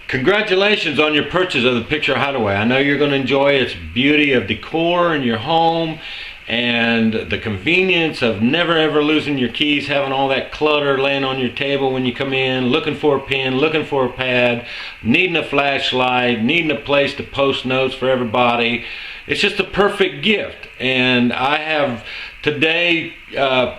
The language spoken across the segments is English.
Congratulations on your purchase of the Picture Hideaway. I know you're going to enjoy its beauty of decor in your home and the convenience of never ever losing your keys, having all that clutter laying on your table when you come in, looking for a pen, looking for a pad, needing a flashlight, needing a place to post notes for everybody. It's just a perfect gift. And I have today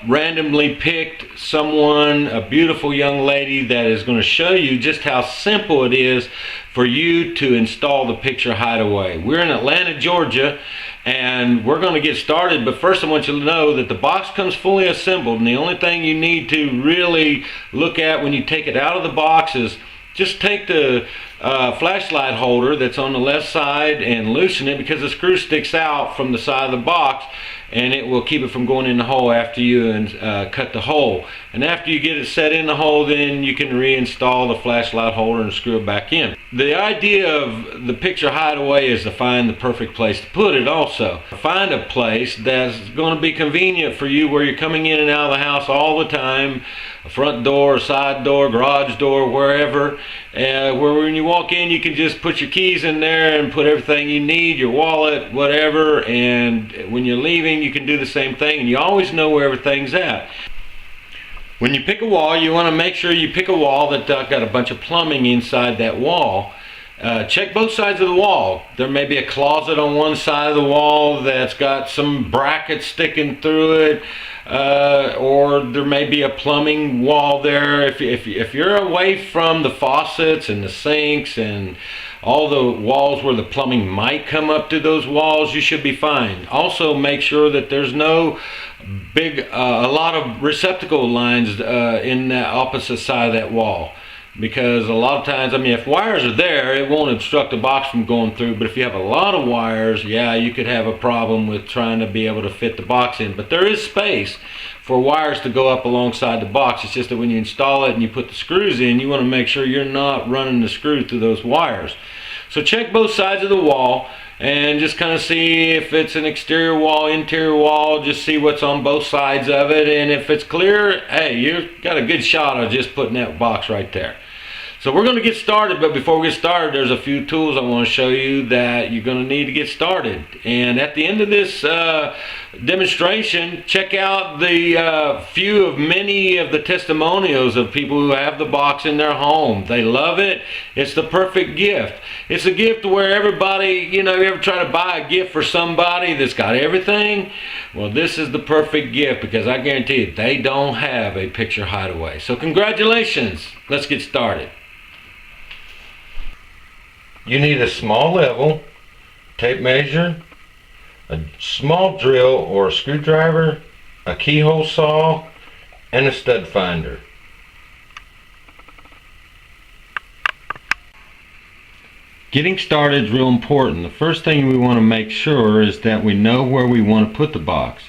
randomly picked someone, a beautiful young lady, that is going to show you just how simple it is for you to install the Picture Hideaway. We're in Atlanta, Georgia, and we're going to get started, but first I want you to know that the box comes fully assembled, and the only thing you need to really look at when you take it out of the box is just take the flashlight holder that's on the left side and loosen it, because the screw sticks out from the side of the box and it will keep it from going in the hole after you cut the hole. And after you get it set in the hole, then you can reinstall the flashlight holder and screw it back in. The idea of the Picture Hideaway is to find the perfect place to put it also. Find a place that's going to be convenient for you, where you're coming in and out of the house all the time, a front door, side door, garage door, wherever, where when you walk in you can just put your keys in there and put everything you need, your wallet, whatever, and when you're leaving you can do the same thing, and you always know where everything's at. When you pick a wall, you want to make sure you pick a wall that's got a bunch of plumbing inside that wall. Check both sides of the wall. There may be a closet on one side of the wall that's got some brackets sticking through it, or there may be a plumbing wall there. If you're away from the faucets and the sinks and all the walls where the plumbing might come up to those walls, you should be fine. Also, make sure that there's no a lot of receptacle lines in the opposite side of that wall, because a lot of times, I mean, if wires are there, it won't obstruct the box from going through, but if you have a lot of wires, yeah, you could have a problem with trying to be able to fit the box in. But there is space for wires to go up alongside the box. It's just that when you install it and you put the screws in, you want to make sure you're not running the screw through those wires. So check both sides of the wall and just kind of see if it's an exterior wall, interior wall. Just see what's on both sides of it, and if it's clear, hey, you've got a good shot of just putting that box right there. So we're going to get started, but before we get started, there's a few tools I want to show you that you're going to need to get started. And at the end of this demonstration, check out the few of many of the testimonials of people who have the box in their home. They love it. It's the perfect gift. It's a gift where everybody, you ever try to buy a gift for somebody that's got everything? Well, this is the perfect gift, because I guarantee you they don't have a Picture Hideaway. So congratulations. Let's get started. You need a small level, tape measure, a small drill or a screwdriver, a keyhole saw, and a stud finder. Getting started is real important. The first thing we want to make sure is that we know where we want to put the box.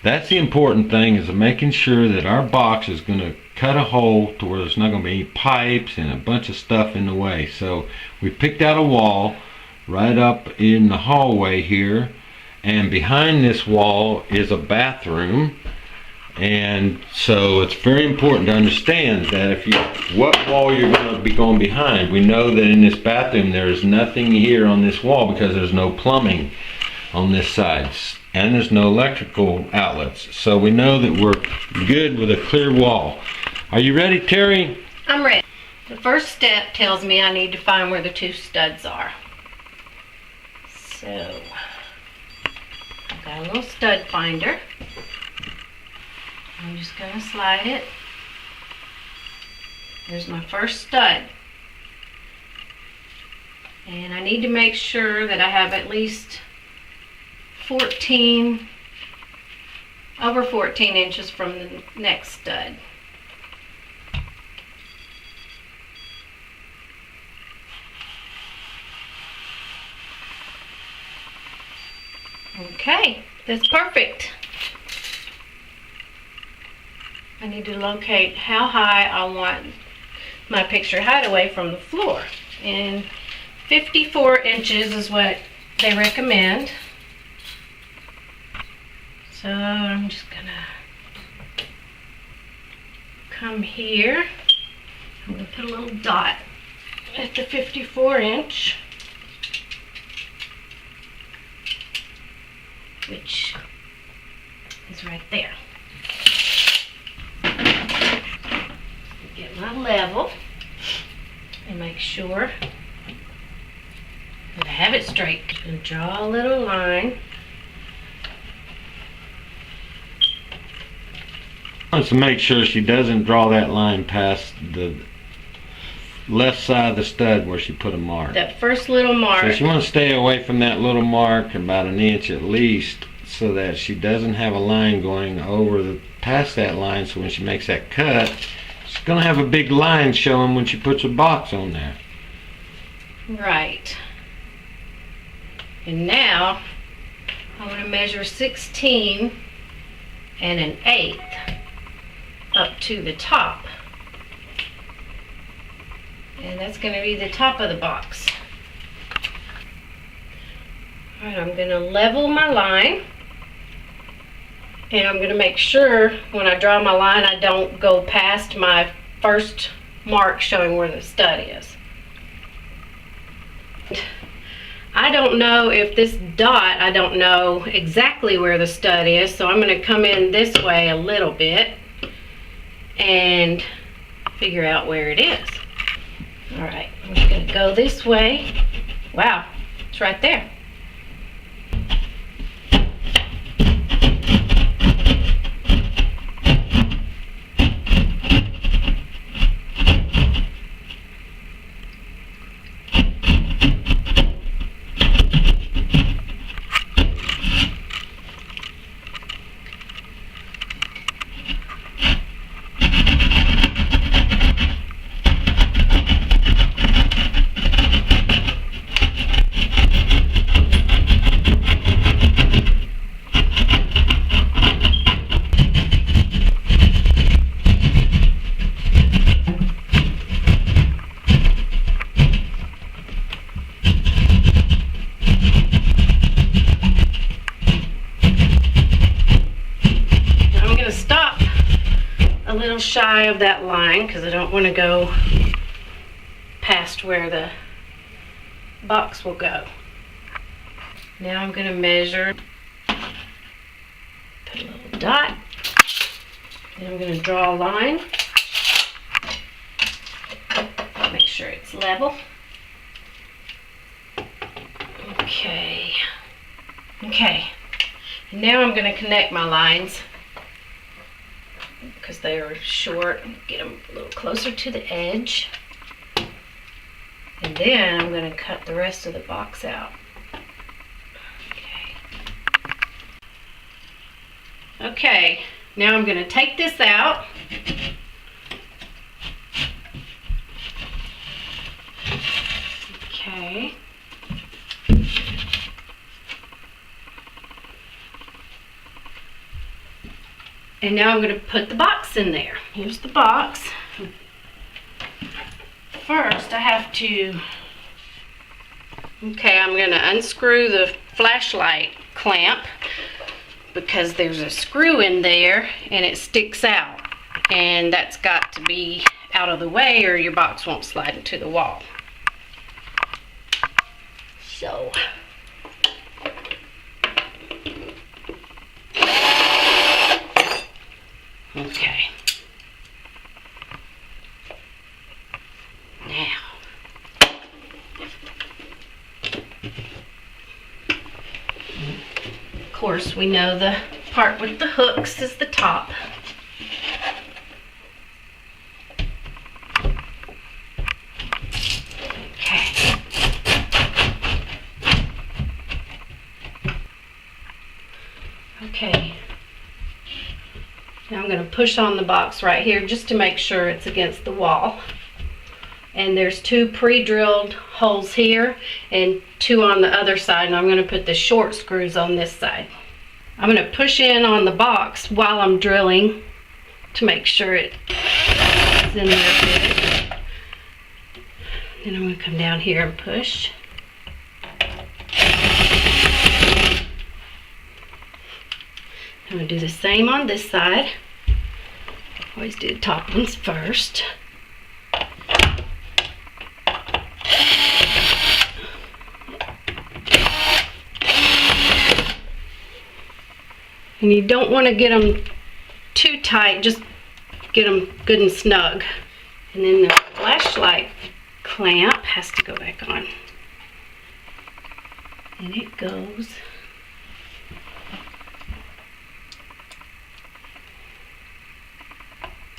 That's the important thing, is making sure that our box is going to cut a hole to where there's not going to be any pipes and a bunch of stuff in the way. So we picked out a wall right up in the hallway here, and behind this wall is a bathroom. And so it's very important to understand that what wall you're going to be going behind. We know that in this bathroom there is nothing here on this wall, because there's no plumbing on this side and there's no electrical outlets. So we know that we're good with a clear wall. Are you ready, Terry? I'm ready. The first step tells me I need to find where the two studs are. So I've got a little stud finder. I'm just going to slide it. There's my first stud. And I need to make sure that I have at least over 14 inches from the next stud. Okay, that's perfect. I need to locate how high I want my Picture Hideaway from the floor. And 54 inches is what they recommend. So I'm just gonna come here. I'm gonna put a little dot at the 54 inch, which is right there. Get my level and make sure that I have it straight. And draw a little line. Wants to make sure she doesn't draw that line past the left side of the stud where she put a mark. That first little mark. So she wants to stay away from that little mark about an inch at least, so that she doesn't have a line going over past that line, so when she makes that cut, she's going to have a big line showing when she puts her box on there. Right. And now I'm going to measure 16 and an 1/8 up to the top. And that's going to be the top of the box. Alright, I'm going to level my line. And I'm going to make sure when I draw my line I don't go past my first mark showing where the stud is. I don't know if this dot, I don't know exactly where the stud is, so I'm going to come in this way a little bit and figure out where it is. Alright, I'm just going to go this way. Wow, it's right there. A little shy of that line because I don't want to go past where the box will go. Now I'm going to measure, put a little dot, and I'm going to draw a line, make sure it's level. Okay, and now I'm going to connect my lines because they are short. Get them a little closer to the edge. And then I'm going to cut the rest of the box out. Okay, now I'm going to take this out. Okay. And now I'm going to put the box in there. Here's the box. First I have to, I'm going to unscrew the flashlight clamp because there's a screw in there and it sticks out. And that's got to be out of the way or your box won't slide into the wall. So, okay. Now, of course, we know the part with the hooks is the top. Okay. Okay. Now I'm going to push on the box right here just to make sure it's against the wall. And there's 2 pre-drilled holes here and 2 on the other side, and I'm going to put the short screws on this side. I'm going to push in on the box while I'm drilling to make sure it's in there good. Then I'm going to come down here and push. I'm going to do the same on this side. Always do the top ones first. And you don't want to get them too tight, just get them good and snug. And then the flashlight clamp has to go back on. And it goes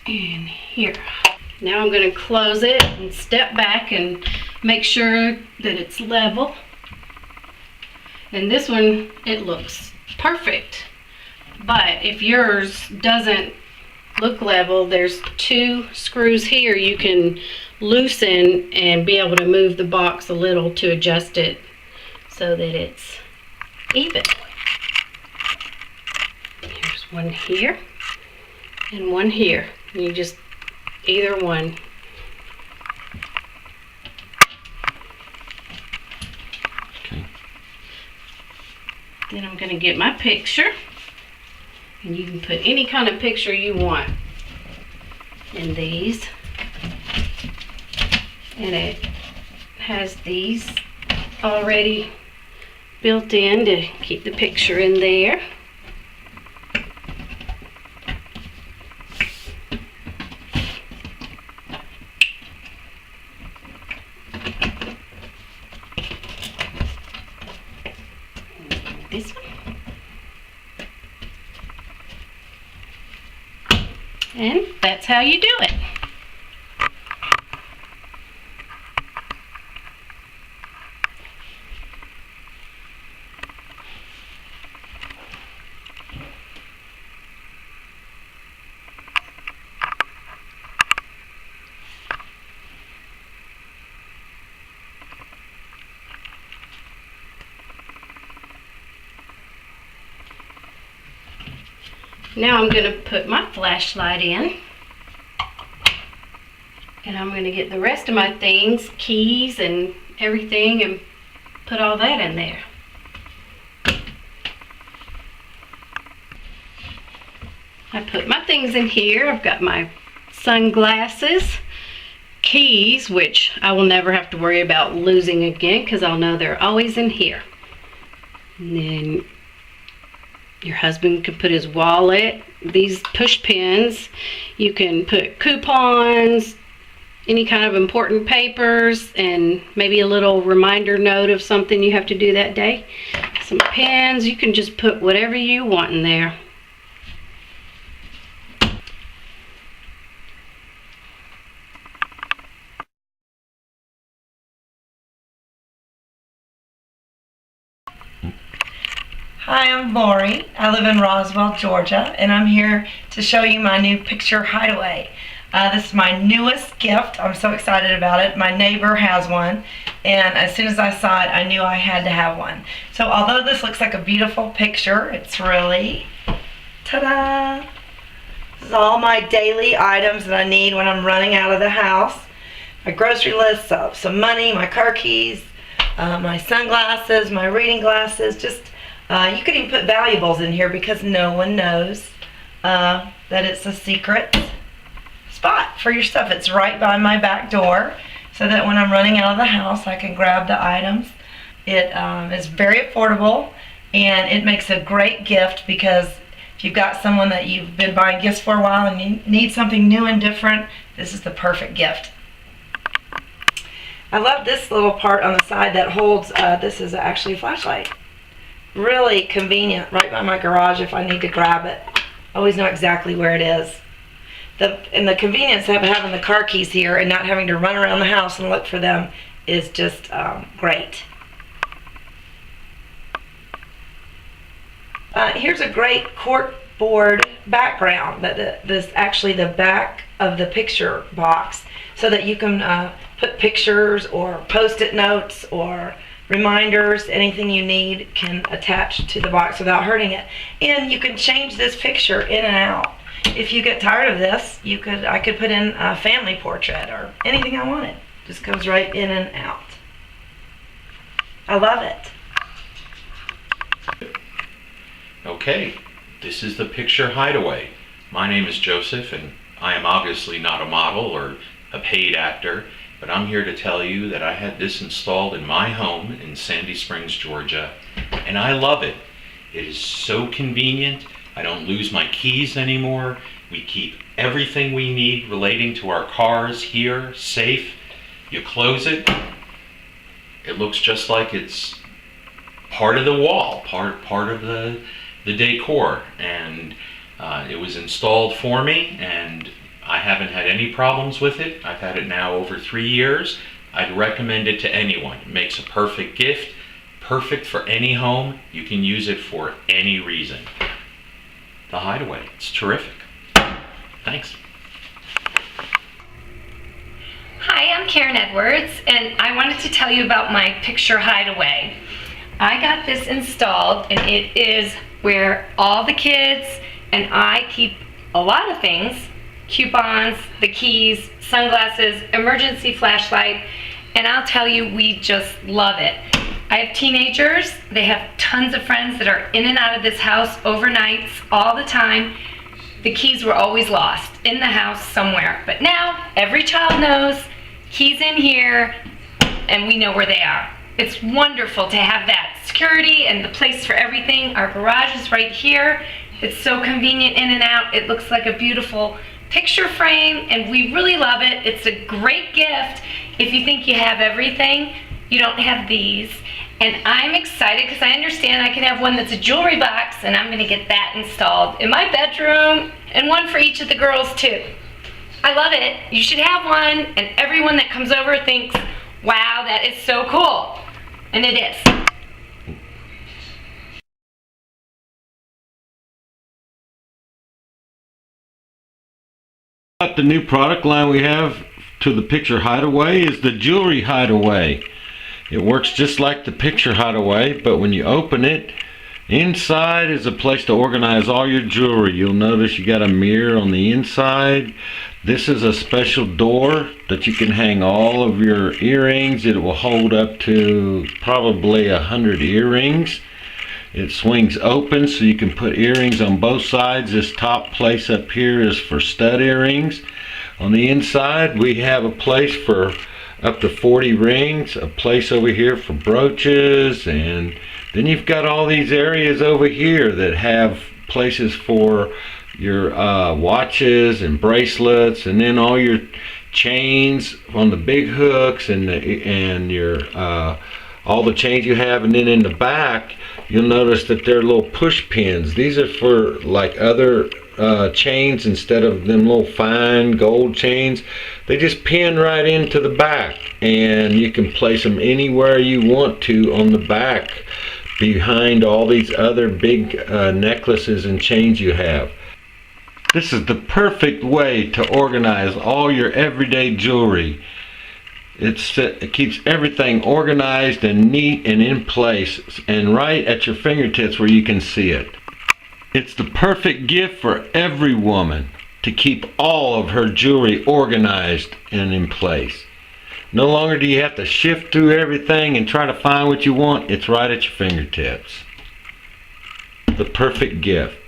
in here. Now I'm going to close it and step back and make sure that it's level. And this one, it looks perfect. But if yours doesn't look level, there's 2 screws here you can loosen and be able to move the box a little to adjust it so that it's even. Here's one here and one here. You just, either one. Okay. Then I'm going to get my picture. And you can put any kind of picture you want in these. And it has these already built in to keep the picture in there. This one. And that's how you do it. Now I'm going to put my flashlight in. And I'm going to get the rest of my things, keys and everything, and put all that in there. I put my things in here. I've got my sunglasses, keys, which I will never have to worry about losing again because I'll know they're always in here. And then your husband could put his wallet, these push pins. You can put coupons, any kind of important papers, and maybe a little reminder note of something you have to do that day. Some pens. You can just put whatever you want in there. Hi, I'm Lori. I live in Roswell, Georgia, and I'm here to show you my new picture hideaway. This is my newest gift. I'm so excited about it. My neighbor has one, and as soon as I saw it, I knew I had to have one. So although this looks like a beautiful picture, it's really, ta-da! This is all my daily items that I need when I'm running out of the house. My grocery list, so some money, my car keys, my sunglasses, my reading glasses, just you could even put valuables in here because no one knows that it's a secret spot for your stuff. It's right by my back door so that when I'm running out of the house I can grab the items. It is very affordable and it makes a great gift because if you've got someone that you've been buying gifts for a while and you need something new and different, this is the perfect gift. I love this little part on the side that holds, this is actually a flashlight. Really convenient, right by my garage if I need to grab it. I always know exactly where it is. And the convenience of having the car keys here and not having to run around the house and look for them is just great. Here's a great corkboard background. This actually the back of the picture box so that you can put pictures or post-it notes or reminders, anything you need can attach to the box without hurting it. And you can change this picture in and out. If you get tired of this, I could put in a family portrait or anything I wanted. Just comes right in and out. I love it. Okay, this is the picture hideaway. My name is Joseph and I am obviously not a model or a paid actor, but I'm here to tell you that I had this installed in my home in Sandy Springs, Georgia, and I love it. It is so convenient. I don't lose my keys anymore. We keep everything we need relating to our cars here, safe. You close it, it looks just like it's part of the wall, part of the decor, and it was installed for me, and I haven't had any problems with it. I've had it now over 3 years. I'd recommend it to anyone. It makes a perfect gift, perfect for any home. You can use it for any reason. The Hideaway, it's terrific. Thanks. Hi, I'm Karen Edwards, and I wanted to tell you about my picture hideaway. I got this installed, and it is where all the kids and I keep a lot of things: coupons, the keys, sunglasses, emergency flashlight, and I'll tell you, we just love it. I have teenagers. They have tons of friends that are in and out of this house overnights all the time. The keys were always lost in the house somewhere, but now every child knows keys in here, and we know where they are. It's wonderful to have that security and the place for everything. Our garage is right here. It's so convenient in and out. It looks like a beautiful picture frame, and we really love it. It's a great gift if you think you have everything. You don't have these. And I'm excited because I understand I can have one that's a jewelry box, and I'm gonna get that installed in my bedroom, and one for each of the girls too. I love it. You should have one, and everyone that comes over thinks, wow, that is so cool. And it is. The new product line we have to the Picture Hideaway is the Jewelry Hideaway. It works just like the Picture Hideaway, but when you open it, inside is a place to organize all your jewelry. You'll notice you got a mirror on the inside. This is a special door that you can hang all of your earrings. It will hold up to probably 100 earrings. It swings open so you can put earrings on both sides. This top place up here is for stud earrings. On the inside we have a place for up to 40 rings, a place over here for brooches, and then you've got all these areas over here that have places for your watches and bracelets, and then all your chains on the big hooks, and your all the chains you have. And then in the back you'll notice that they're little push pins. These are for like other chains. Instead of them little fine gold chains, they just pin right into the back, and you can place them anywhere you want to on the back behind all these other big necklaces and chains you have. This is the perfect way to organize all your everyday jewelry. It keeps everything organized and neat and in place, and right at your fingertips where you can see it. It's the perfect gift for every woman to keep all of her jewelry organized and in place. No longer do you have to shift through everything and try to find what you want. It's right at your fingertips. The perfect gift.